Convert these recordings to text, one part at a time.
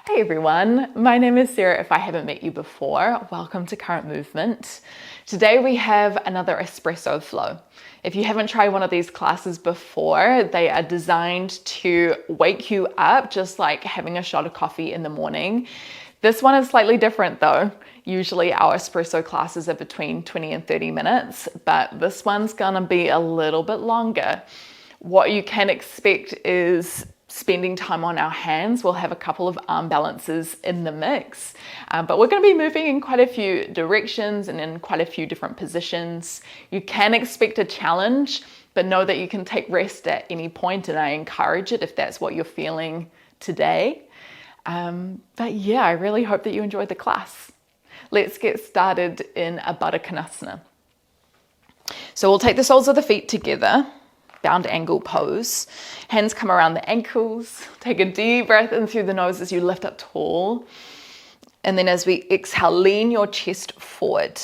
Hey everyone, my name is Sarah. If I haven't met you before, welcome to Current Movement. Today we have another espresso flow. If you haven't tried one of these classes before, they are designed to wake you up, just like having a shot of coffee in the morning. This one is slightly different though. Usually our espresso classes are between 20 and 30 minutes, but this one's gonna be a little bit longer. What you can expect is spending time on our hands. We'll have a couple of arm balances in the mix, but we're going to be moving in quite a few directions and in quite a few different positions. You can expect a challenge, but know that you can take rest at any point, and I encourage it if that's what you're feeling today. But yeah, I really hope that you enjoyed the class. Let's get started in a Baddha Konasana. So we'll take the soles of the feet together, bound angle pose. Hands come around the ankles. Take a deep breath in through the nose as you lift up tall. And then as we exhale, lean your chest forward.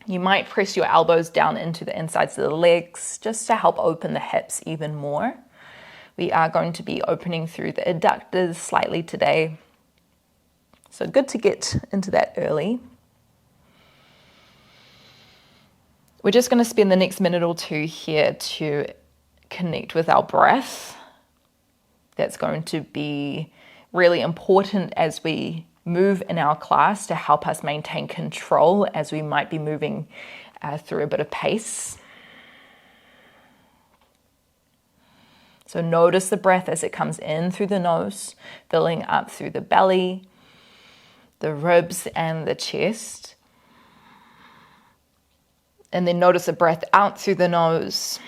You might press your elbows down into the insides of the legs just to help open the hips even more. We are going to be opening through the adductors slightly today. So good to get into that early. We're just going to spend the next minute or two here to connect with our breath. That's going to be really important as we move in our class to help us maintain control as we might be moving through a bit of pace. So notice the breath as it comes in through the nose, filling up through the belly, the ribs and the chest. And then notice the breath out through the nose,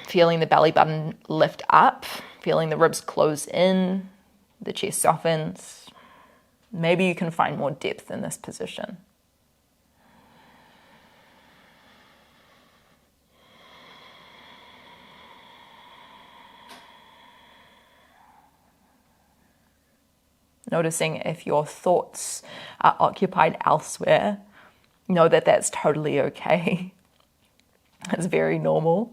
feeling the belly button lift up, feeling the ribs close in, the chest softens. Maybe you can find more depth in this position. Noticing if your thoughts are occupied elsewhere. Know that that's totally okay. It's very normal.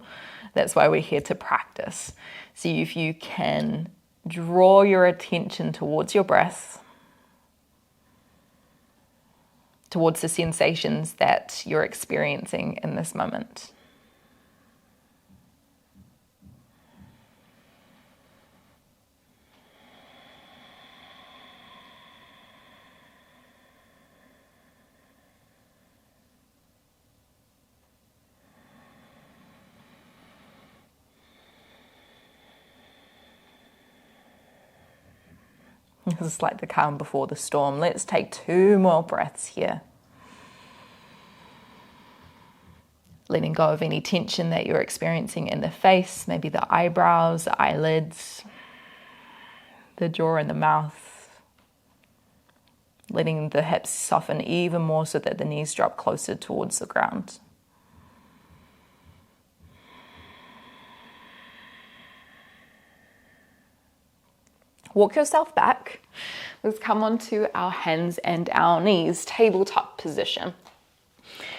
That's why we're here to practice. See if you can draw your attention towards your breath, towards the sensations that you're experiencing in this moment. This is like the calm before the storm. Let's take 2 more breaths here. Letting go of any tension that you're experiencing in the face, maybe the eyebrows, the eyelids, the jaw and the mouth. Letting the hips soften even more so that the knees drop closer towards the ground. Walk yourself back. Let's come onto our hands and our knees, tabletop position.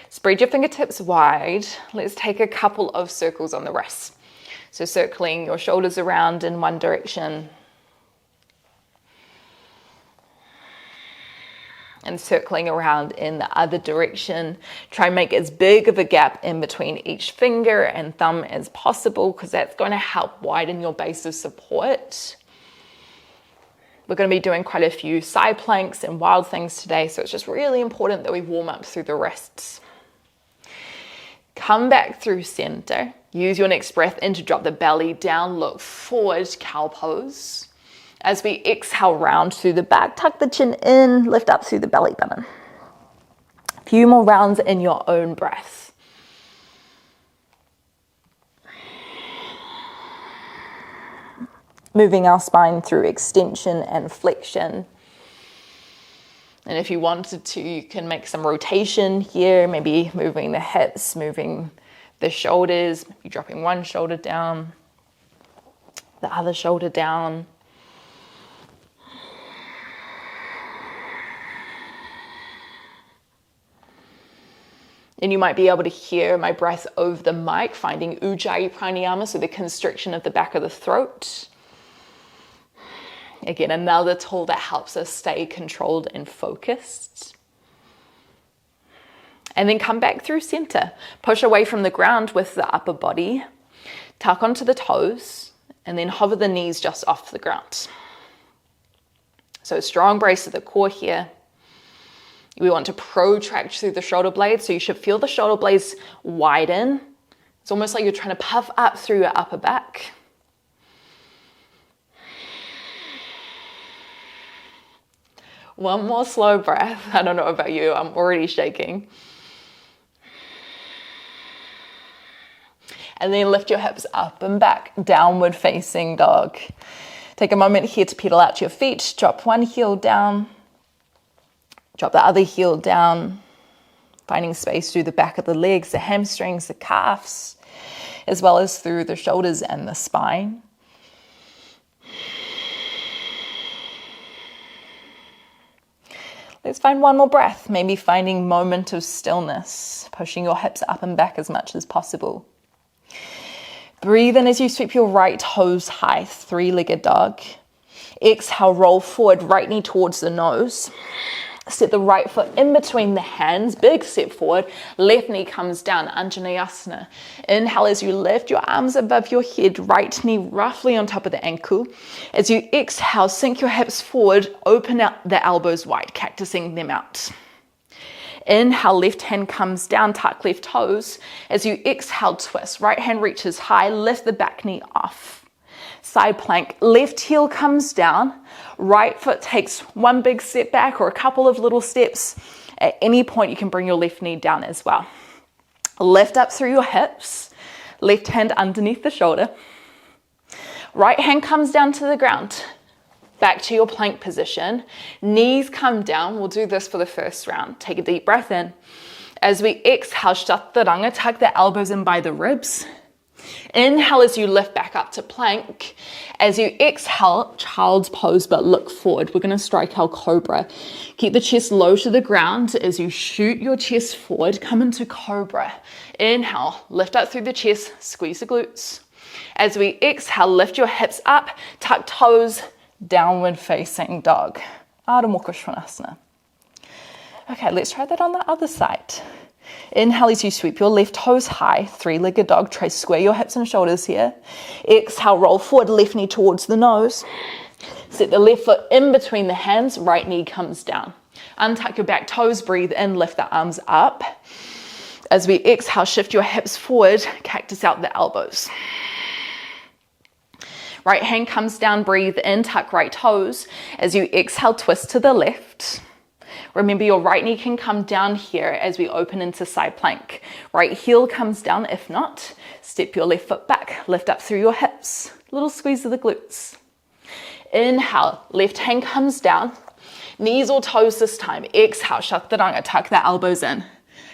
Spread your fingertips wide. Let's take a couple of circles on the wrists. So circling your shoulders around in one direction and circling around in the other direction. Try and make as big of a gap in between each finger and thumb as possible, because that's going to help widen your base of support. We're going to be doing quite a few side planks and wild things today, so it's just really important that we warm up through the wrists. Come back through center. Use your next breath in to drop the belly down, look forward, cow pose. As we exhale, round through the back, tuck the chin in, lift up through the belly button. A few more rounds in your own breath. Moving our spine through extension and flexion. And if you wanted to, you can make some rotation here, maybe moving the hips, moving the shoulders, maybe dropping one shoulder down, the other shoulder down. And you might be able to hear my breath over the mic, finding Ujjayi Pranayama, so the constriction of the back of the throat. Again, another tool that helps us stay controlled and focused. And then come back through center. Push away from the ground with the upper body. Tuck onto the toes, and then hover the knees just off the ground. So strong brace of the core here. We want to protract through the shoulder blades, so you should feel the shoulder blades widen. It's almost like you're trying to puff up through your upper back. One more slow breath. I don't know about you, I'm already shaking. And then lift your hips up and back, downward facing dog. Take a moment here to pedal out your feet. Drop one heel down. Drop the other heel down. Finding space through the back of the legs, the hamstrings, the calves, as well as through the shoulders and the spine. Let's find one more breath, maybe finding moment of stillness, pushing your hips up and back as much as possible. Breathe in as you sweep your right toes high, three-legged dog. Exhale, roll forward, right knee towards the nose. Step the right foot in between the hands, big step forward, left knee comes down, Anjaneyasana. Inhale as you lift your arms above your head, right knee roughly on top of the ankle. As you exhale, sink your hips forward, open out the elbows wide, cactusing them out. Inhale, left hand comes down, tuck left toes. As you exhale, twist, right hand reaches high, lift the back knee off. Side plank, left heel comes down, right foot takes one big step back or a couple of little steps. At any point, you can bring your left knee down as well. Lift up through your hips, left hand underneath the shoulder. Right hand comes down to the ground, back to your plank position. Knees come down. We'll do this for the first round. Take a deep breath in. As we exhale, chaturanga, tuck the elbows in by the ribs. Inhale as you lift back up to plank. As you exhale, child's pose, but look forward. We're going to strike our cobra. Keep the chest low to the ground. As you shoot your chest forward, come into cobra. Inhale, lift up through the chest, squeeze the glutes. As we exhale, lift your hips up, tuck toes, downward facing dog. Ardha Mukha Svanasana. Okay, let's try that on the other side. Inhale as you sweep your left toes high, three-legged dog. Try square your hips and shoulders here. Exhale, roll forward, left knee towards the nose. Set the left foot in between the hands, right knee comes down. Untuck your back toes, breathe in, lift the arms up. As we exhale, shift your hips forward, cactus out the elbows. Right hand comes down, breathe in, tuck right toes. As you exhale, twist to the left. Remember, your right knee can come down here as we open into side plank. Right heel comes down. If not, step your left foot back, lift up through your hips. Little squeeze of the glutes. Inhale, left hand comes down. Knees or toes this time. Exhale, chaturanga, tuck the elbows in.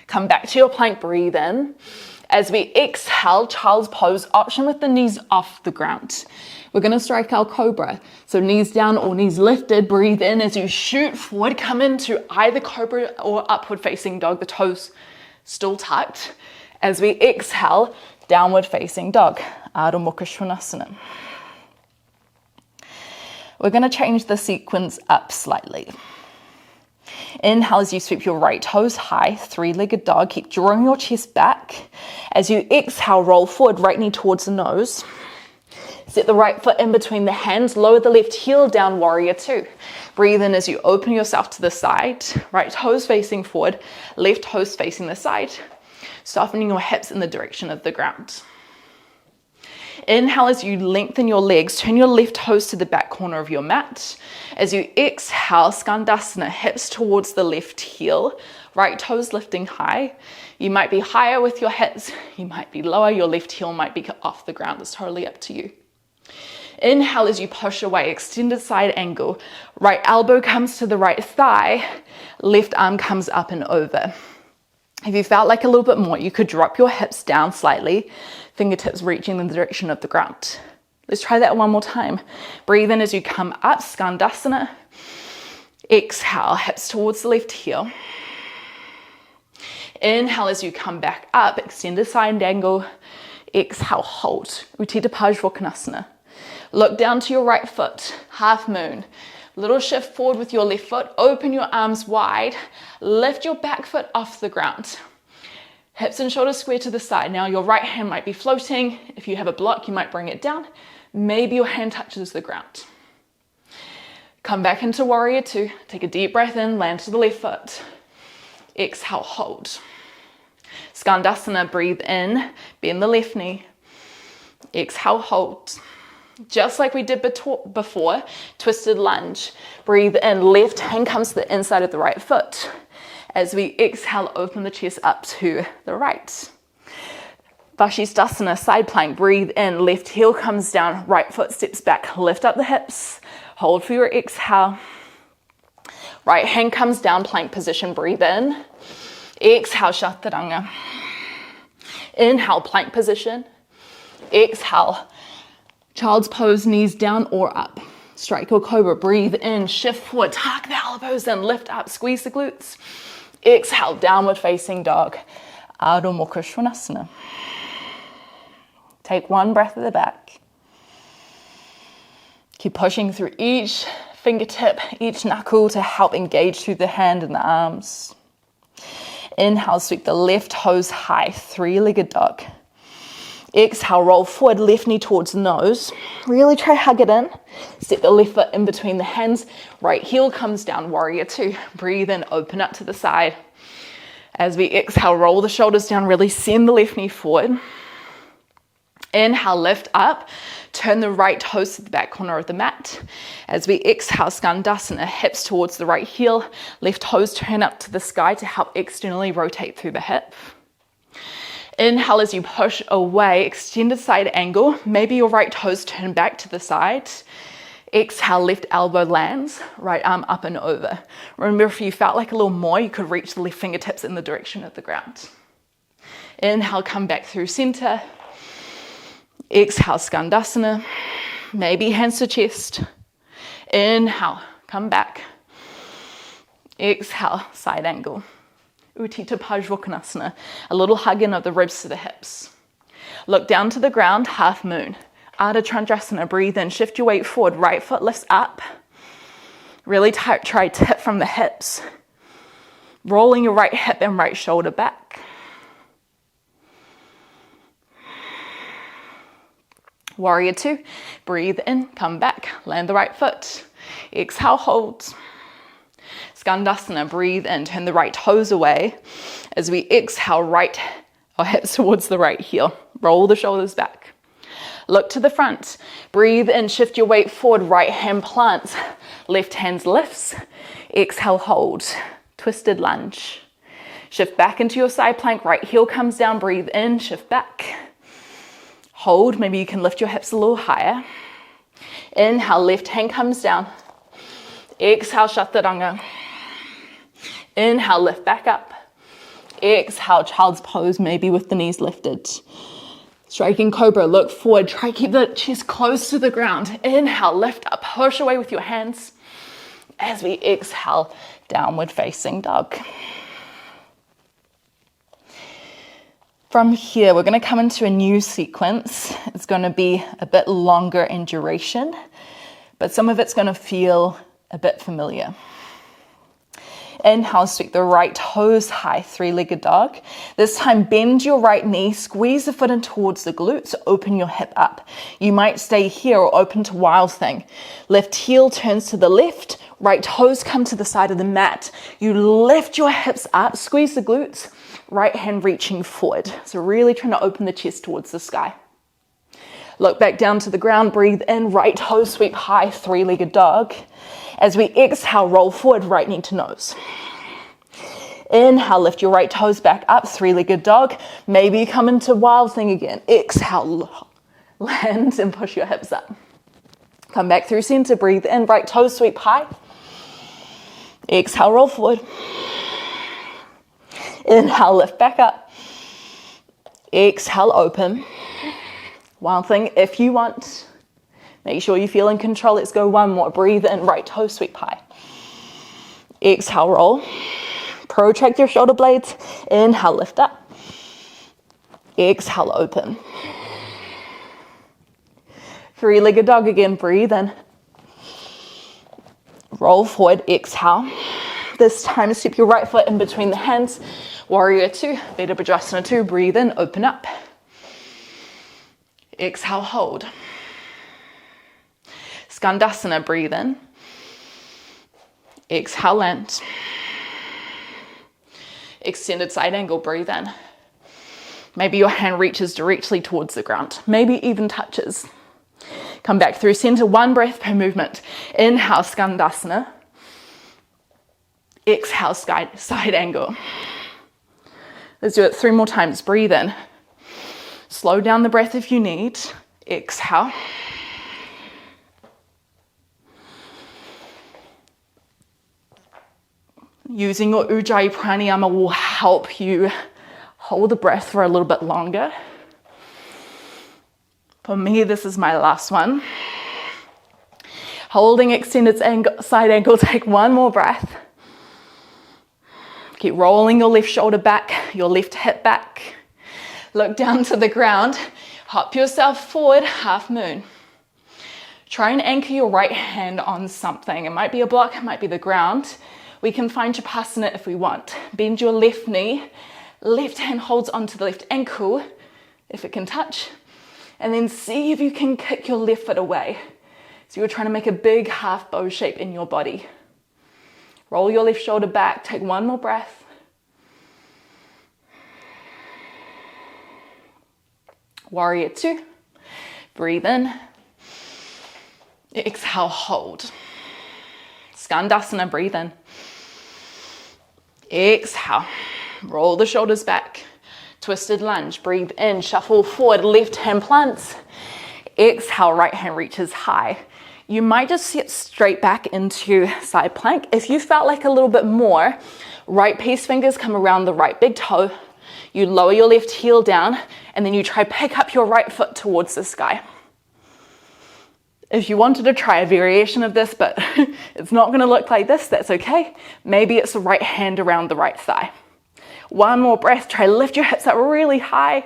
Come back to your plank, breathe in. As we exhale, child's pose, option with the knees off the ground. We're going to strike our cobra. So knees down or knees lifted, breathe in as you shoot forward, come into either cobra or upward facing dog, the toes still tucked. As we exhale, downward facing dog, Ardha Mukha Svanasana. We're going to change the sequence up slightly. Inhale as you sweep your right toes high, three-legged dog. Keep drawing your chest back. As you exhale, roll forward, right knee towards the nose. Set the right foot in between the hands, lower the left heel down, warrior two. Breathe in as you open yourself to the side, right toes facing forward, left toes facing the side, softening your hips in the direction of the ground. Inhale as you lengthen your legs, turn your left toes to the back corner of your mat. As you exhale, Skandasana, hips towards the left heel, right toes lifting high. You might be higher with your hips, you might be lower, your left heel might be off the ground, it's totally up to you. Inhale as you push away, extended side angle. Right elbow comes to the right thigh, left arm comes up and over. If you felt like a little bit more, you could drop your hips down slightly, fingertips reaching in the direction of the ground. Let's try that one more time. Breathe in as you come up, Skandasana. Exhale, hips towards the left heel. Inhale as you come back up, extended side angle. Exhale, hold. Uttita Pajvakonasana. Look down to your right foot, half moon. Little shift forward with your left foot, open your arms wide, lift your back foot off the ground. Hips and shoulders square to the side. Now your right hand might be floating. If you have a block, you might bring it down. Maybe your hand touches the ground. Come back into warrior two. Take a deep breath in, land to the left foot. Exhale, hold. Skandasana, breathe in, bend the left knee. Exhale, hold. Just like we did before, twisted lunge. Breathe in, left hand comes to the inside of the right foot. As we exhale, open the chest up to the right. Vashisthasana, side plank. Breathe in, left heel comes down, right foot steps back. Lift up the hips, hold for your exhale. Right hand comes down, plank position. Breathe in. Exhale, Chaturanga. Inhale, plank position. Exhale, child's pose, knees down or up. Strike your cobra, breathe in, shift forward, tuck the elbows in, lift up, squeeze the glutes. Exhale, downward facing dog, Adho Mukha Svanasana. Take one breath at the back. Keep pushing through each fingertip, each knuckle to help engage through the hand and the arms. Inhale, sweep the left toes high, three-legged dog. Exhale, roll forward, left knee towards the nose. Really try hug it in. Step the left foot in between the hands. Right heel comes down, warrior two. Breathe in, open up to the side. As we exhale, roll the shoulders down, really send the left knee forward. Inhale, lift up. Turn the right toes to the back corner of the mat. As we exhale, Skandasana, hips towards the right heel. Left toes turn up to the sky to help externally rotate through the hip. Inhale as you push away, extended side angle. Maybe your right toes turn back to the side. Exhale, left elbow lands, right arm up and over. Remember, if you felt like a little more, you could reach the left fingertips in the direction of the ground. Inhale, come back through center. Exhale, Skandasana. Maybe hands to chest. Inhale, come back. Exhale, side angle. Utthita Pajvakonasana, a little hug in of the ribs to the hips. Look down to the ground, half moon. Ardha Chandrasana, breathe in, shift your weight forward, right foot lifts up. Really try tip from the hips. Rolling your right hip and right shoulder back. Warrior two, breathe in, come back, land the right foot. Exhale, hold. Skandasana, breathe in, turn the right toes away. As we exhale, right our hips towards the right heel. Roll the shoulders back. Look to the front. Breathe in, shift your weight forward, right hand plants, left hand lifts. Exhale, hold. Twisted lunge. Shift back into your side plank, right heel comes down, breathe in, shift back. Hold, maybe you can lift your hips a little higher. Inhale, left hand comes down. Exhale, Chaturanga. Inhale, lift back up. Exhale, child's pose, maybe with the knees lifted. Striking cobra, look forward. Try to keep the chest close to the ground. Inhale, lift up, push away with your hands. As we exhale, downward facing dog. From here, we're going to come into a new sequence. It's going to be a bit longer in duration, but some of it's going to feel a bit familiar. Inhale, sweep the right toes high, three-legged dog. This time, bend your right knee, squeeze the foot in towards the glutes, open your hip up. You might stay here or open to wild thing. Left heel turns to the left, right toes come to the side of the mat. You lift your hips up, squeeze the glutes, right hand reaching forward. So really trying to open the chest towards the sky. Look back down to the ground, breathe in, right toes sweep high, three-legged dog. As we exhale, roll forward, right knee to nose. Inhale, lift your right toes back up, three-legged dog. Maybe you come into wild thing again. Exhale, land and push your hips up. Come back through center, breathe in, right toes sweep high. Exhale, roll forward. Inhale, lift back up. Exhale, open. Wild thing if you want. Make sure you feel in control. Let's go one more. Breathe in, right toe sweep high. Exhale, roll. Protract your shoulder blades. Inhale, lift up. Exhale, open. Three-legged dog again, breathe in. Roll forward, exhale. This time step your right foot in between the hands. Warrior two, Beta Bajrasana two, breathe in, open up. Exhale, hold. Skandasana, breathe in. Exhale, land. Extended side angle, breathe in. Maybe your hand reaches directly towards the ground, maybe even touches. Come back through center, one breath per movement. Inhale, Skandasana. Exhale, side angle. Let's do it 3 more times. Breathe in. Slow down the breath if you need. Exhale. Using your Ujjayi Pranayama will help you hold the breath for a little bit longer. For me, this is my last one. Holding extended side angle, take one more breath. Keep rolling your left shoulder back, your left hip back. Look down to the ground. Hop yourself forward, half moon. Try and anchor your right hand on something. It might be a block, it might be the ground. We can find Shavasana if we want. Bend your left knee. Left hand holds onto the left ankle, if it can touch. And then see if you can kick your left foot away. So you're trying to make a big half bow shape in your body. Roll your left shoulder back. Take one more breath. Warrior two. Breathe in. Exhale, hold. Skandasana, breathe in. Exhale. Roll the shoulders back. Twisted lunge. Breathe in. Shuffle forward. Left hand plants. Exhale. Right hand reaches high. You might just sit straight back into side plank. If you felt like a little bit more, right peace fingers come around the right big toe. You lower your left heel down, and then you try pick up your right foot towards the sky. If you wanted to try a variation of this, but it's not going to look like this, that's okay. Maybe it's the right hand around the right thigh. One more breath. Try to lift your hips up really high.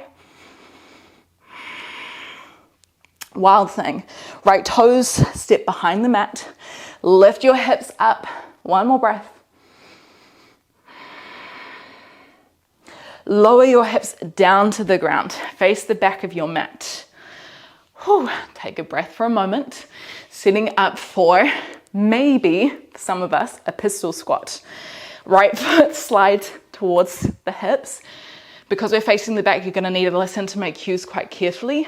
Wild thing. Right toes step behind the mat. Lift your hips up. One more breath. Lower your hips down to the ground. Face the back of your mat. Whew. Take a breath for a moment. Setting up for maybe, for some of us, a pistol squat. Right foot slides towards the hips. Because we're facing the back, you're going to need to listen to my cues quite carefully.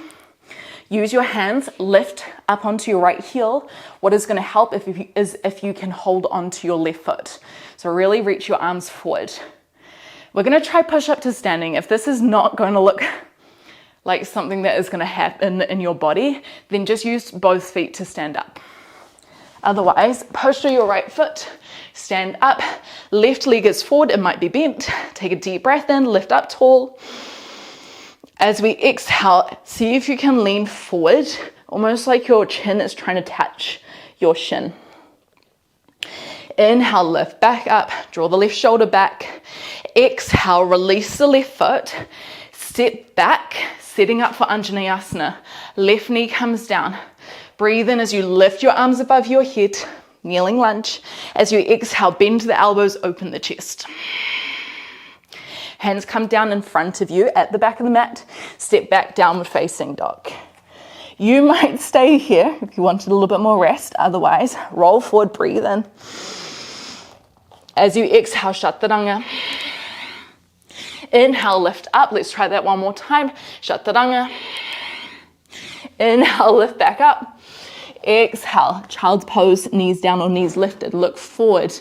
Use your hands, lift up onto your right heel. What is going to help is if you can hold onto your left foot. So really reach your arms forward. We're going to try push up to standing. If this is not going to look like something that is going to happen in your body, then just use both feet to stand up. Otherwise, push to your right foot, stand up, left leg is forward, it might be bent. Take a deep breath in, lift up tall. As we exhale, see if you can lean forward, almost like your chin is trying to touch your shin. Inhale, lift back up, draw the left shoulder back. Exhale, release the left foot, step back, setting up for Anjaneyasana. Left knee comes down. Breathe in as you lift your arms above your head, kneeling lunge. As you exhale, bend the elbows, open the chest. Hands come down in front of you at the back of the mat. Step back, downward facing dog. You might stay here if you wanted a little bit more rest. Otherwise, roll forward, breathe in. As you exhale, Chaturanga. Inhale, lift up. Let's try that one more time. Chaturanga. Inhale, lift back up. Exhale, child's pose, knees down or knees lifted. Look forward,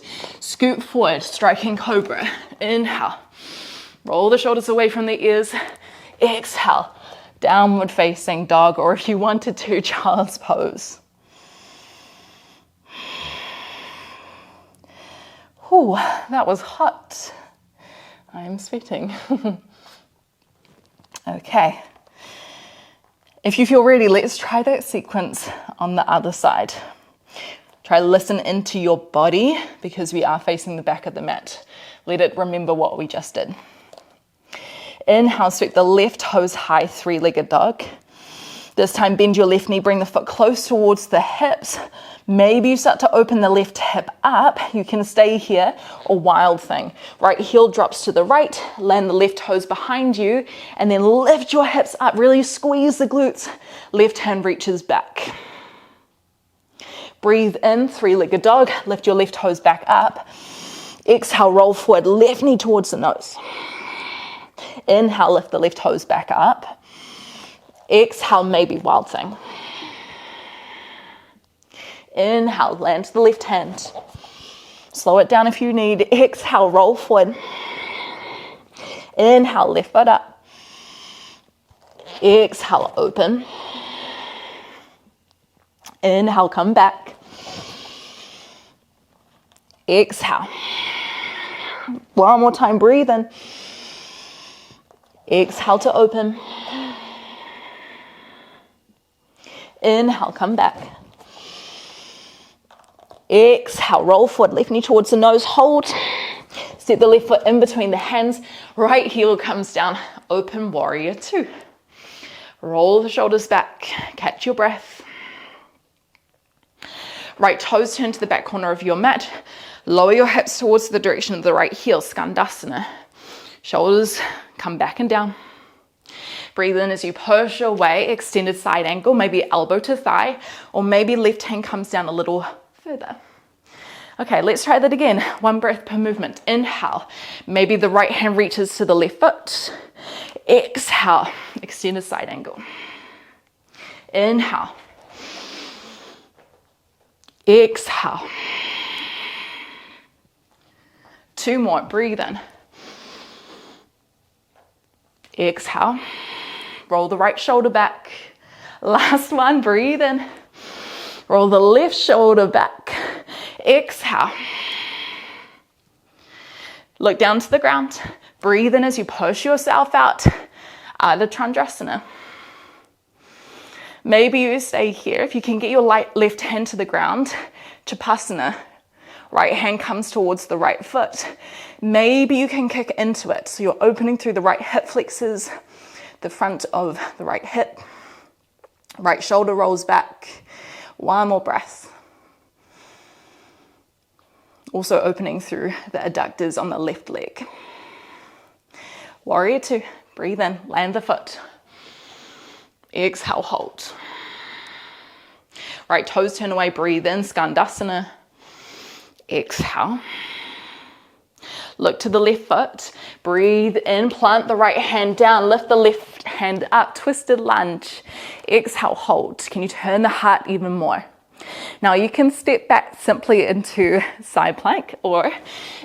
scoot forward, striking cobra. Inhale. Roll the shoulders away from the ears. Exhale, downward facing dog, or if you wanted to, child's pose. Whew, that was hot. I am sweating. Okay. If you feel ready, let's try that sequence on the other side. Try to listen into your body because we are facing the back of the mat. Let it remember what we just did. Inhale, sweep the left toes high, three-legged dog. This time, bend your left knee, bring the foot close towards the hips. Maybe you start to open the left hip up. You can stay here, or wild thing. Right heel drops to the right, land the left toes behind you, and then lift your hips up. Really squeeze the glutes. Left hand reaches back. Breathe in, three-legged dog. Lift your left toes back up. Exhale, roll forward, left knee towards the nose. Inhale, lift the left toes back up. Exhale, maybe wild thing. Inhale, land to the left hand. Slow it down if you need. Exhale, roll forward. Inhale, left foot up. Exhale, open. Inhale, come back. Exhale. One more time, breathe in. Exhale to open. Inhale, come back. Exhale, roll forward, left knee towards the nose, hold. Step the left foot in between the hands, right heel comes down, open warrior two. Roll the shoulders back, catch your breath. Right toes turn to the back corner of your mat, lower your hips towards the direction of the right heel, Skandasana. Shoulders come back and down. Breathe in as you push away, extended side angle, maybe elbow to thigh, or maybe left hand comes down a little further. Okay, let's try that again. One breath per movement. Inhale, maybe the right hand reaches to the left foot. Exhale, extended side angle. Inhale. Exhale. Two more, breathe in. Exhale. Roll the right shoulder back. Last one, breathe in. Roll the left shoulder back. Exhale. Look down to the ground. Breathe in as you push yourself out. Ardha Chandrasana. Maybe you stay here. If you can get your left hand to the ground, Chapasana. Right hand comes towards the right foot. Maybe you can kick into it. So you're opening through the right hip flexors, the front of the right hip. Right shoulder rolls back. One more breath. Also opening through the adductors on the left leg. Warrior two. Breathe in, land the foot. Exhale, hold. Right toes turn away, breathe in, Skandasana. Exhale. Look to the left foot. Breathe in, plant the right hand down, lift the left hand up, twisted lunge. Exhale, hold. Can you turn the heart even more? Now you can step back simply into side plank, or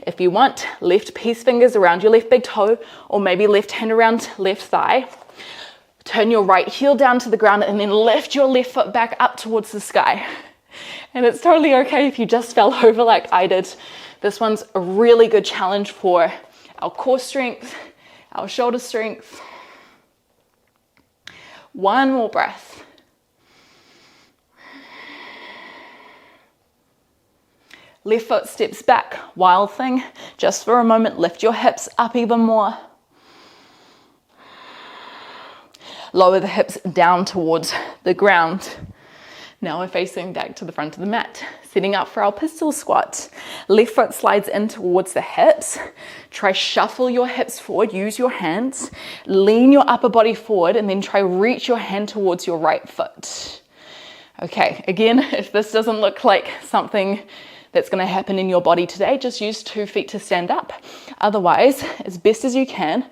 if you want, left peace fingers around your left big toe, or maybe left hand around left thigh. Turn your right heel down to the ground and then lift your left foot back up towards the sky. And it's totally okay if you just fell over like I did. This one's a really good challenge for our core strength, our shoulder strength. One more breath. Left foot steps back, wild thing. Just for a moment, lift your hips up even more. Lower the hips down towards the ground. Now we're facing back to the front of the mat. Setting up for our pistol squat. Left foot slides in towards the hips. Try shuffle your hips forward, use your hands. Lean your upper body forward and then try reach your hand towards your right foot. Okay, again, if this doesn't look like something that's going to happen in your body today, just use 2 feet to stand up. Otherwise, as best as you can,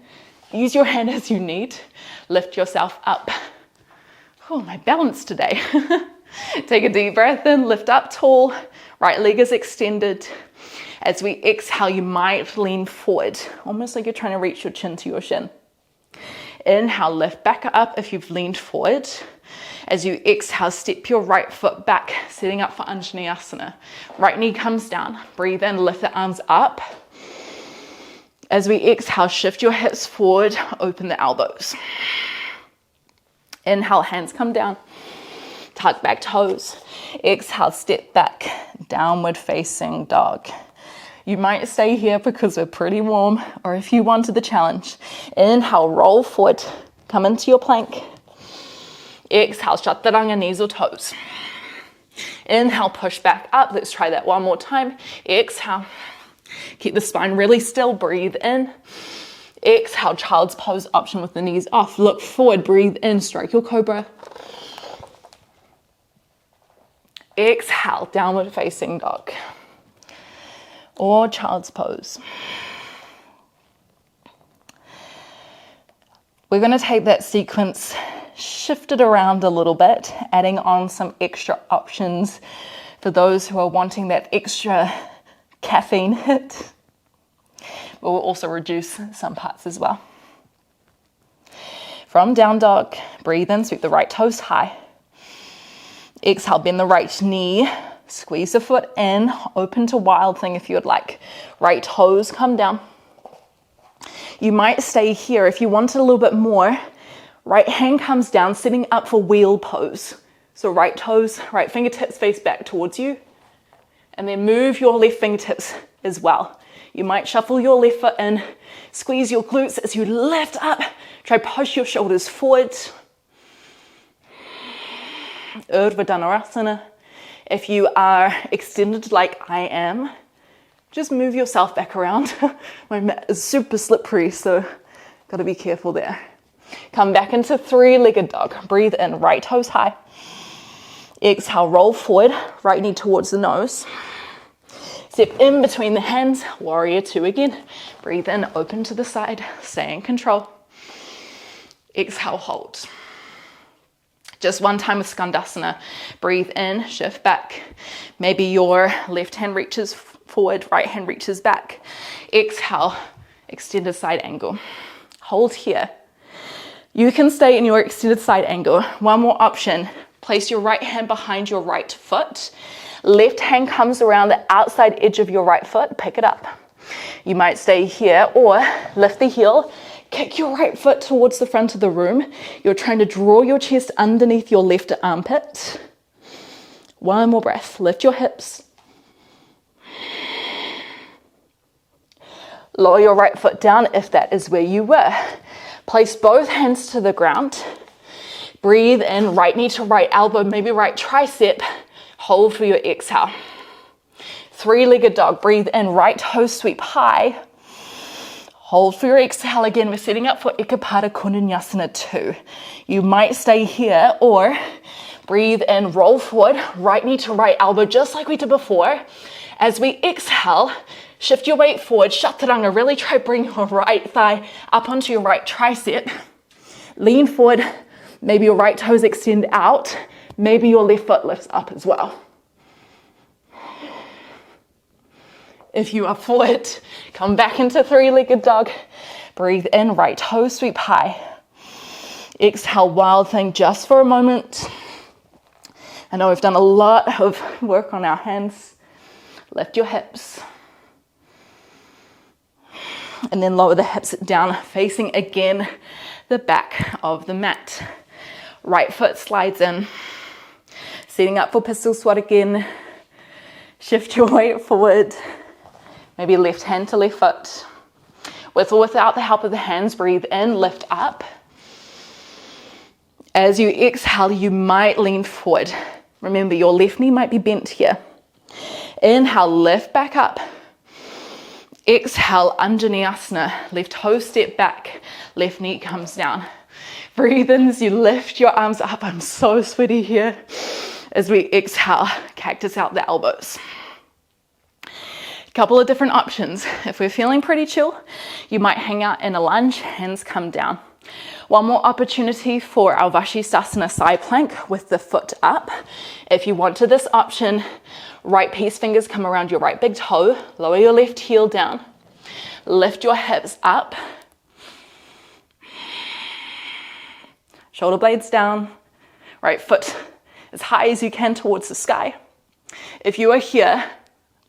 use your hand as you need. Lift yourself up. Oh, my balance today. Take a deep breath in, lift up tall. Right leg is extended. As we exhale, you might lean forward, almost like you're trying to reach your chin to your shin. Inhale, lift back up if you've leaned forward. As you exhale, step your right foot back, setting up for Anjaneyasana. Right knee comes down. Breathe in, lift the arms up. As we exhale, shift your hips forward, open the elbows. Inhale, hands come down. Tuck back toes. Exhale, step back, downward facing dog. You might stay here because we're pretty warm, or if you wanted the challenge. Inhale, roll forward, come into your plank. Exhale, chaturanga, knees or toes. Inhale, push back up. Let's try that one more time. Exhale. Keep the spine really still. Breathe in. Exhale, child's pose option with the knees off. Look forward, breathe in, stroke your cobra. Exhale, downward facing dog. Or child's pose. We're going to take that sequence, shift it around a little bit, adding on some extra options for those who are wanting that extra caffeine hit. But we'll also reduce some parts as well. From down dog, breathe in, sweep the right toes high. Exhale, bend the right knee, squeeze the foot in, open to wild thing if you would like. Right toes come down. You might stay here if you want a little bit more. Right hand comes down, sitting up for wheel pose. So right toes, right fingertips face back towards you. And then move your left fingertips as well. You might shuffle your left foot in, squeeze your glutes as you lift up. Try push your shoulders forward. Urdhva Dhanurasana. If you are extended like I am, just move yourself back around. My mat is super slippery, so gotta be careful there. Come back into three-legged dog. Breathe in, right toes high. Exhale, roll forward, right knee towards the nose. Step in between the hands, warrior two again. Breathe in, open to the side, stay in control. Exhale, hold. Just one time with Skandasana. Breathe in, shift back. Maybe your left hand reaches forward, right hand reaches back. Exhale, extended side angle. Hold here. You can stay in your extended side angle. One more option. Place your right hand behind your right foot. Left hand comes around the outside edge of your right foot. Pick it up. You might stay here or lift the heel. Kick your right foot towards the front of the room. You're trying to draw your chest underneath your left armpit. One more breath. Lift your hips. Lower your right foot down if that is where you were. Place both hands to the ground. Breathe in, right knee to right elbow, maybe right tricep. Hold for your exhale. Three-legged dog. Breathe in, right toe sweep high. Hold for your exhale again. We're setting up for Ekapada Kundanyasana 2. You might stay here or breathe in, roll forward, right knee to right elbow, just like we did before. As we exhale, shift your weight forward, chaturanga. Really try bring your right thigh up onto your right tricep. Lean forward. Maybe your right toes extend out. Maybe your left foot lifts up as well. If you are forward, come back into three-legged dog. Breathe in, right toe sweep high. Exhale, wild thing just for a moment. I know we've done a lot of work on our hands. Lift your hips. And then lower the hips down, facing again the back of the mat. Right foot slides in. Setting up for pistol squat again. Shift your weight forward. Maybe left hand to left foot. With or without the help of the hands, breathe in, lift up. As you exhale, you might lean forward. Remember, your left knee might be bent here. Inhale, lift back up. Exhale, Anjaneyasana. Left toe step back, left knee comes down. Breathe in as you lift your arms up. I'm so sweaty here. As we exhale, cactus out the elbows. Couple of different options. If we're feeling pretty chill, you might hang out in a lunge, hands come down. One more opportunity for our Vashisthasana side plank with the foot up. If you want to this option, right peace fingers come around your right big toe, lower your left heel down, lift your hips up, shoulder blades down, right foot as high as you can towards the sky. If you are here,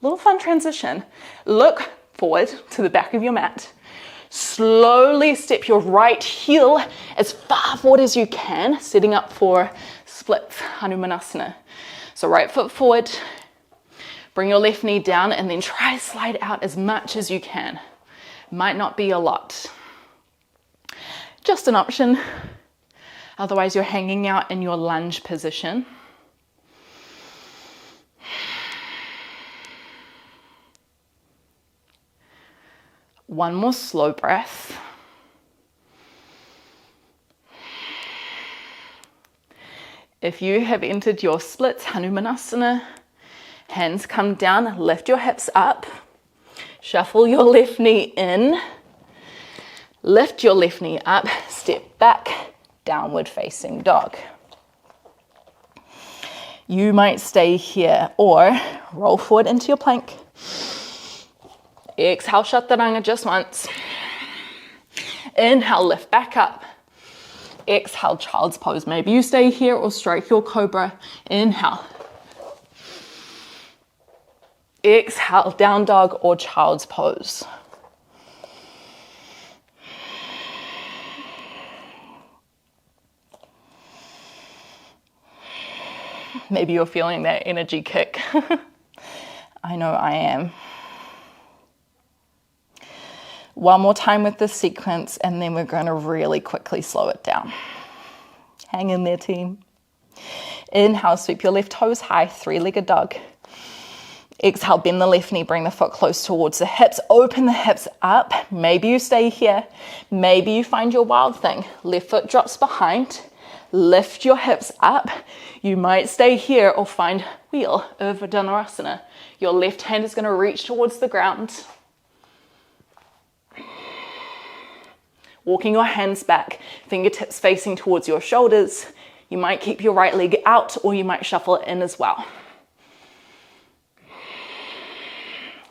little fun transition. Look forward to the back of your mat. Slowly step your right heel as far forward as you can, setting up for split Hanumanasana. So right foot forward, bring your left knee down and then try slide out as much as you can. Might not be a lot. Just an option. Otherwise, you're hanging out in your lunge position. One more slow breath. If you have entered your splits, Hanumanasana, hands come down, lift your hips up, shuffle your left knee in, lift your left knee up, step back, downward facing dog. You might stay here or roll forward into your plank. Exhale, Chaturanga just once. Inhale, lift back up. Exhale, child's pose. Maybe you stay here or strike your cobra. Inhale. Exhale, down dog or child's pose. Maybe you're feeling that energy kick. I know I am. One more time with this sequence, and then we're going to really quickly slow it down. Hang in there, team. Inhale, sweep your left toes high, three-legged dog. Exhale, bend the left knee, bring the foot close towards the hips, open the hips up. Maybe you stay here. Maybe you find your wild thing. Left foot drops behind. Lift your hips up. You might stay here or find wheel, Urdhva Dhanurasana. Your left hand is going to reach towards the ground. Walking your hands back, fingertips facing towards your shoulders. You might keep your right leg out or you might shuffle it in as well.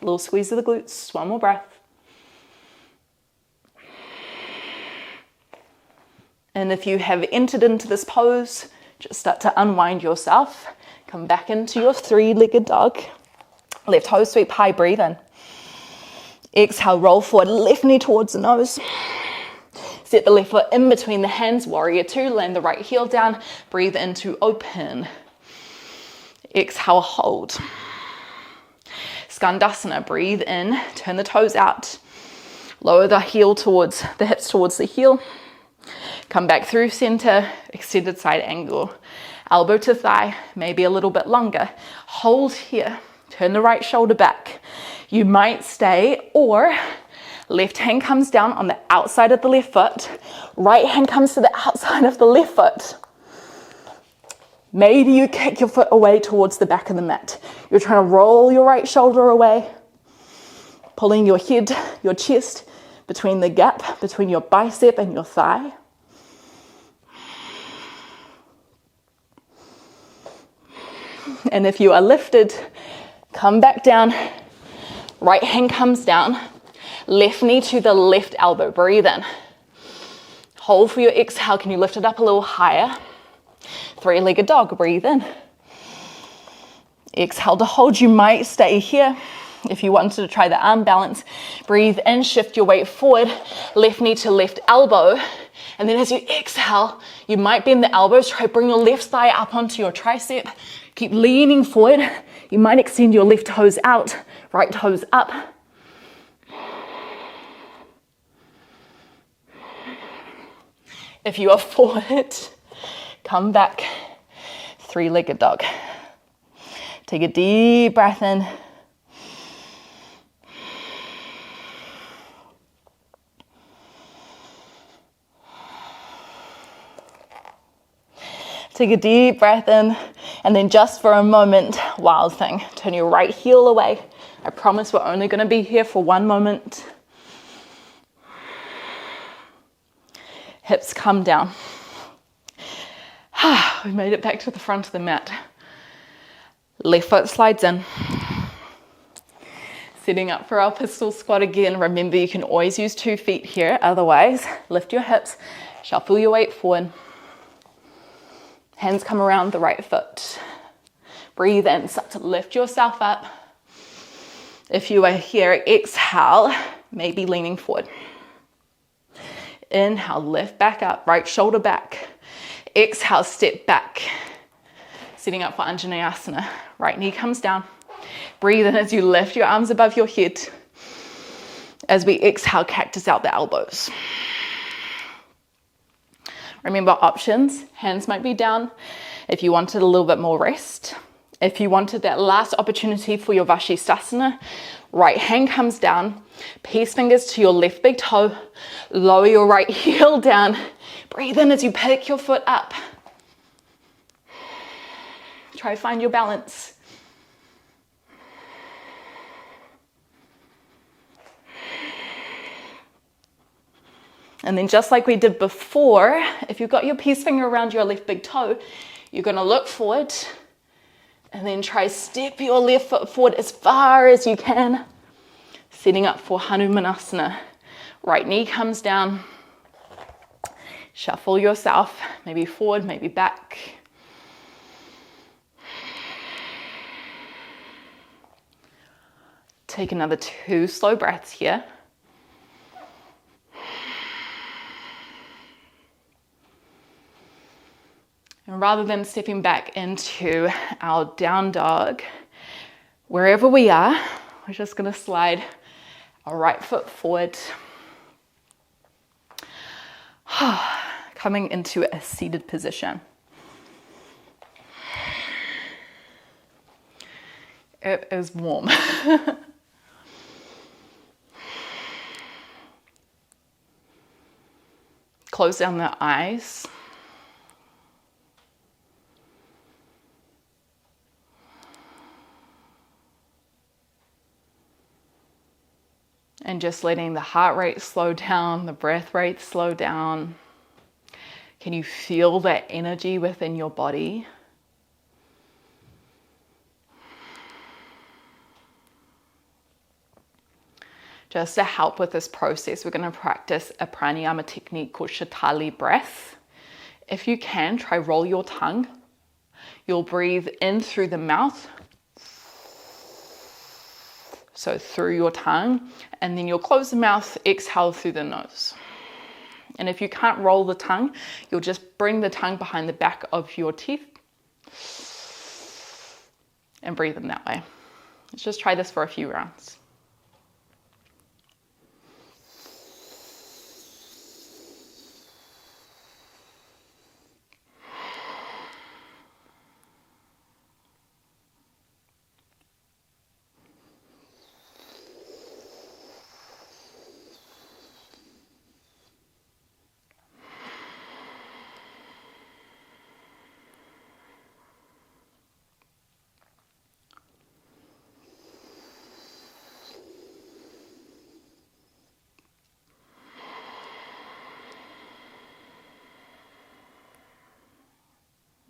Little squeeze of the glutes, one more breath. And if you have entered into this pose, just start to unwind yourself. Come back into your three-legged dog. Left toes sweep high, breathe in. Exhale, roll forward, left knee towards the nose. Set the left foot in between the hands, warrior two, land the right heel down, breathe into open. Exhale, hold. Skandasana, breathe in, turn the toes out. Lower the heel towards, the hips towards the heel. Come back through center, extended side angle. Elbow to thigh, maybe a little bit longer. Hold here, turn the right shoulder back. You might stay or left hand comes down on the outside of the left foot. Right hand comes to the outside of the left foot. Maybe you kick your foot away towards the back of the mat. You're trying to roll your right shoulder away, pulling your head, your chest between the gap, between your bicep and your thigh. And if you are lifted, come back down. Right hand comes down. Left knee to the left elbow. Breathe in. Hold for your exhale. Can you lift it up a little higher? Three-legged dog. Breathe in. Exhale to hold. You might stay here. If you wanted to try the arm balance, breathe in, shift your weight forward, left knee to left elbow. And then as you exhale, you might bend the elbows. Try bring your left thigh up onto your tricep. Keep leaning forward. You might extend your left toes out, right toes up. If you are forward, come back, three-legged dog. Take a deep breath in. Take a deep breath in, and then just for a moment, wild thing. Turn your right heel away. I promise we're only going to be here for one moment. Hips come down. We made it back to the front of the mat. Left foot slides in. Setting up for our pistol squat again. Remember, you can always use 2 feet here. Otherwise, lift your hips, shuffle your weight forward. Hands come around the right foot. Breathe in, start to lift yourself up. If you are here, exhale, maybe leaning forward. Inhale, lift back up, right shoulder back. Exhale, step back. Setting up for Anjaneyasana. Right knee comes down. Breathe in as you lift your arms above your head. As we exhale, cactus out the elbows. Remember, options, hands might be down if you wanted a little bit more rest. If you wanted that last opportunity for your Vashisthasana, right hand comes down, peace fingers to your left big toe, lower your right heel down, breathe in as you pick your foot up. Try to find your balance. And then just like we did before, if you've got your peace finger around your left big toe, you're going to look forward and then try step your left foot forward as far as you can, setting up for Hanumanasana. Right knee comes down, shuffle yourself, maybe forward, maybe back. Take another 2 slow breaths here. And rather than stepping back into our down dog, wherever we are, we're just going to slide our right foot forward. Coming into a seated position. It is warm. Close down the eyes. And just letting the heart rate slow down, the breath rate slow down. Can you feel that energy within your body? Just to help with this process, we're going to practice a pranayama technique called Shatali breath. If you can, try roll your tongue. You'll breathe in through the mouth, so through your tongue, and then you'll close the mouth, exhale through the nose. And if you can't roll the tongue, you'll just bring the tongue behind the back of your teeth and breathe in that way. Let's just try this for a few rounds.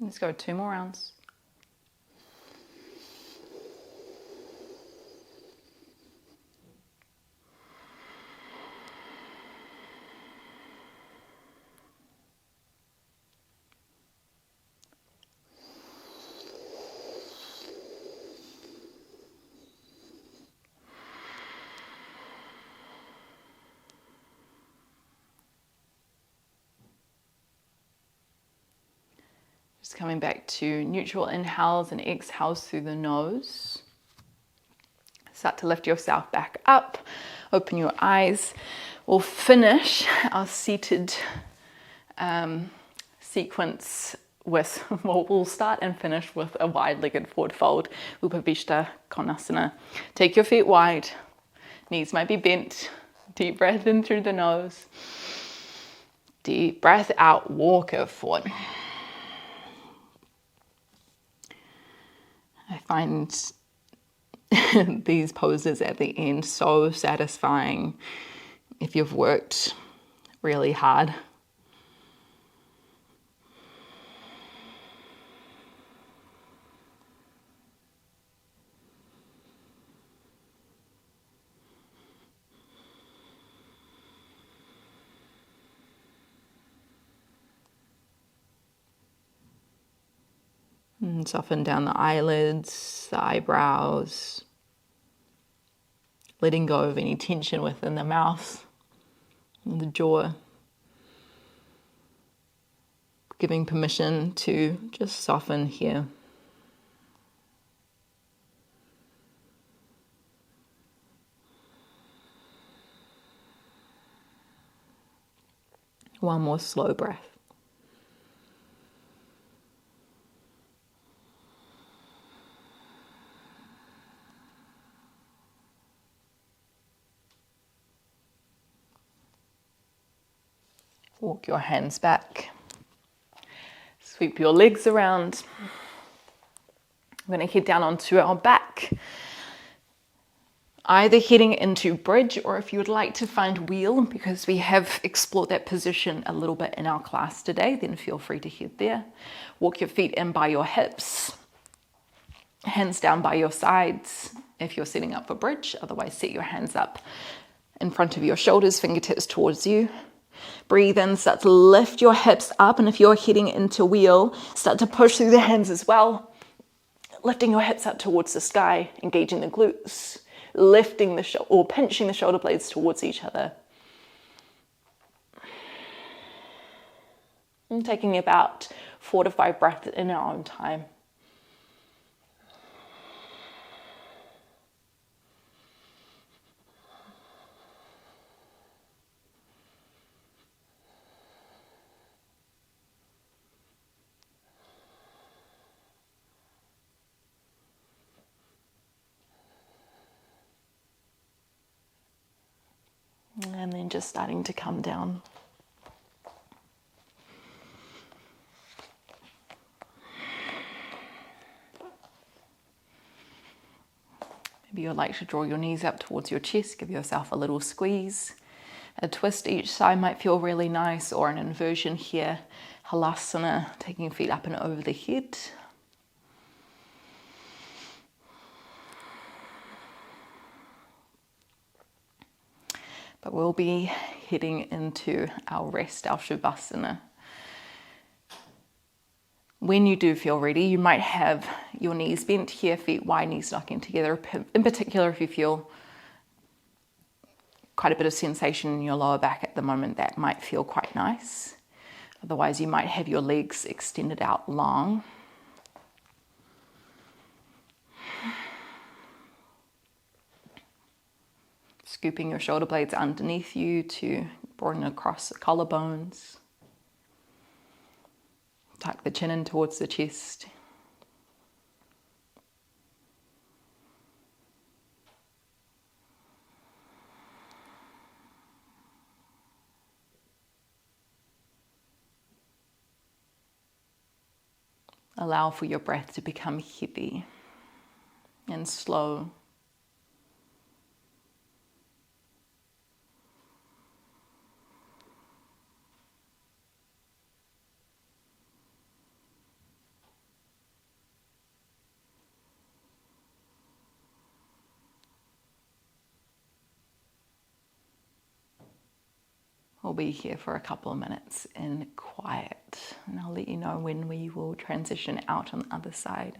Let's go 2 more rounds. Just coming back to neutral inhales and exhales through the nose. Start to lift yourself back up. Open your eyes. We'll finish our seated sequence with, well, we'll start and finish with a wide-legged forward fold, Upavishta Konasana. Take your feet wide. Knees might be bent. Deep breath in through the nose. Deep breath out, walk it forward. I find these poses at the end so satisfying if you've worked really hard. And soften down the eyelids, the eyebrows, letting go of any tension within the mouth and the jaw. Giving permission to just soften here. One more slow breath. Walk your hands back. Sweep your legs around. We're going to head down onto our back. Either heading into bridge, or if you would like to find wheel, because we have explored that position a little bit in our class today, then feel free to head there. Walk your feet in by your hips. Hands down by your sides if you're setting up for bridge. Otherwise, set your hands up in front of your shoulders, fingertips towards you. Breathe in, start to lift your hips up, and if you're heading into wheel, start to push through the hands as well. Lifting your hips up towards the sky, engaging the glutes, lifting or pinching the shoulder blades towards each other. And taking about 4 to 5 breaths in our own time. And then just starting to come down. Maybe you'd like to draw your knees up towards your chest, give yourself a little squeeze. A twist each side might feel really nice, or an inversion here. Halasana, taking feet up and over the head. But we'll be heading into our rest, our Savasana. When you do feel ready, you might have your knees bent here, feet wide, knees knocking together. In particular, if you feel quite a bit of sensation in your lower back at the moment, that might feel quite nice. Otherwise, you might have your legs extended out long. Scooping your shoulder blades underneath you to broaden across the collarbones. Tuck the chin in towards the chest. Allow for your breath to become heavy and slow. We'll be here for a couple of minutes in quiet, and I'll let you know when we will transition out on the other side.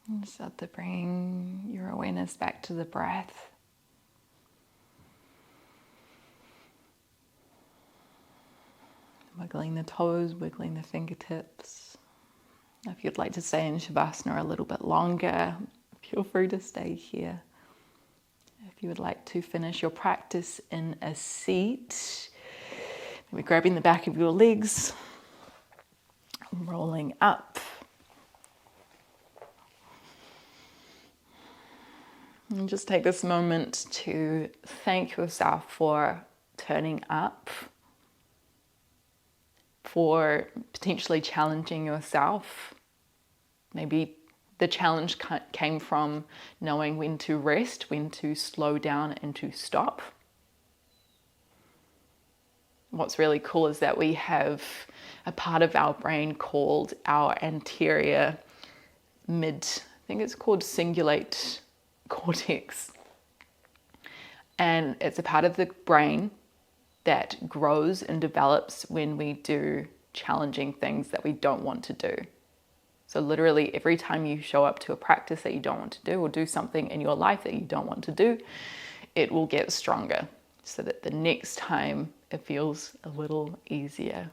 And start to bring your awareness back to the breath. Wiggling the toes, wiggling the fingertips. If you'd like to stay in Savasana a little bit longer, feel free to stay here. If you would like to finish your practice in a seat, maybe grabbing the back of your legs, rolling up. And just take this moment to thank yourself for turning up, for potentially challenging yourself. Maybe the challenge came from knowing when to rest, when to slow down and to stop. What's really cool is that we have a part of our brain called our anterior I think it's called cingulate cortex. And it's a part of the brain that grows and develops when we do challenging things that we don't want to do. So literally every time you show up to a practice that you don't want to do, or do something in your life that you don't want to do, it will get stronger so that the next time it feels a little easier.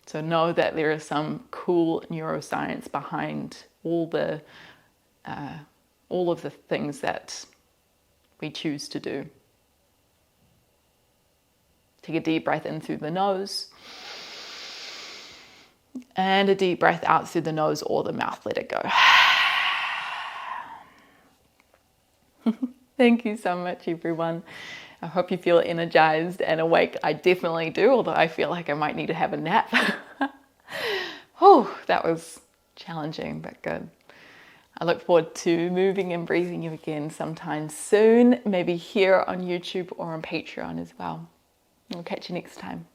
So know that there is some cool neuroscience behind all of the things that we choose to do. Take a deep breath in through the nose and a deep breath out through the nose or the mouth. Let it go. Thank you so much, everyone. I hope you feel energized and awake. I definitely do, although I feel like I might need to have a nap. Oh, that was challenging, but good. I look forward to moving and breathing you again sometime soon, maybe here on YouTube or on Patreon as well. I'll catch you next time.